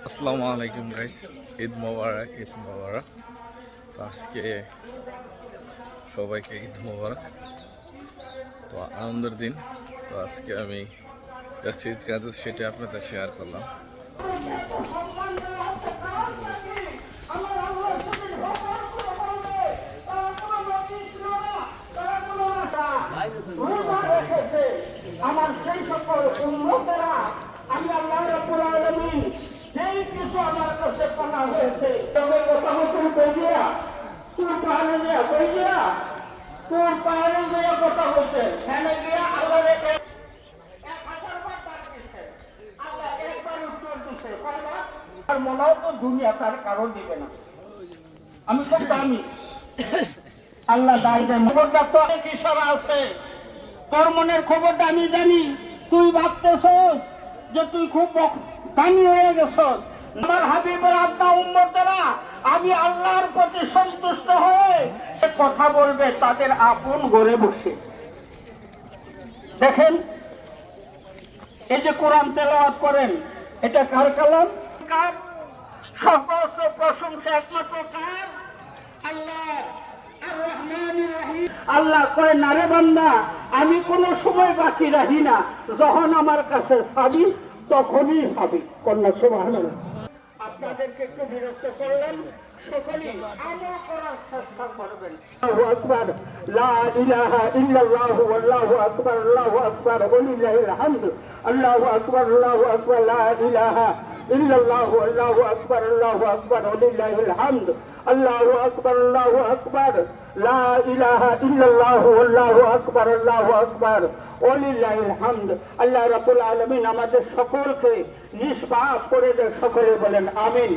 আসসালামু আলাইকুম গাইস, ঈদ মোবারক। ঈদ মোবারক। তো আজকে সবাইকে ঈদ মোবারক। তো আনন্দের দিন। তো আজকে আমি যাচ্ছি ঈদগাতে, সেটা আপনাদের শেয়ার করলাম। আমার সেই সকল উম্মতেরা আমি আল্লাহ রাব্বুল আলামিন যেই কিছু আমার কাছে পানা হয়েছে তবে কথা হচ্ছে কই দিয়া তুই পাহাড়ে দিয়া কই দিয়া তুই পাহাড়ে দিয়া কথা হচ্ছে সেখানে গিয়া আল্লাহ রেখে 1000 বার ডাক দিচ্ছে, আল্লাহ একবার উত্তর দিচ্ছে, কয়বার? আর মনে হয় তো দুনিয়া তার কারণ দিবে না। আমি খুব দামি আল্লাহ দায় দেন। খবরদার তো অনেক ইশারা আছে, তোর মনের খবরটা আমি জানি। তুই ভাবতেছস যে তুই খুব দামি হয়ে গেছস। আমার হাবিবের আব্বা উম্মতেরা আমি আল্লাহর প্রতি সন্তুষ্ট হয়ে সে কথা বলবে তাদের আপন ঘরে বসে। দেখেন এই যে কোরআন তেলাওয়াত করেন, এটা কার কালাম? কার? সমস্ত প্রশংসা একমাত্র কার? আল্লাহ। আল্লাহ কয় না রে বান্দা, আমি কোনো সময় বাকি রাখি না, যখন আমার কাছে চাবি তখনই পাবি। কন্যা সুবহানাল্লাহ। আপনাদেরকে একটু বিরক্ত করলেন, সকলেই আমল করার চেষ্টা করবেন। আল্লাহু আকবার, লা ইলাহা ইল্লাল্লাহু ওয়াল্লাহু আকবার, আল্লাহু আকবার ওয়ালিল্লাহিল হামদ, আল্লাহু আকবার, আল্লাহু আকবার, লা ইলাহা ইল্লাল্লাহু আল্লাহু আকবার, আল্লাহু আকবার ওয়ালিল্লাহিল হামদ, আল্লাহু আকবার, আল্লাহু আকবার, লা ইলাহা ইল্লাল্লাহু আল্লাহু আকবার, আল্লাহু আকবার ওয়ালিল্লাহিল হামদ। আল্লাহ রাব্বুল আলামিন আমাদের সকলকে নিষ্পাপ করে দেন। সকলে বলেন আমিন।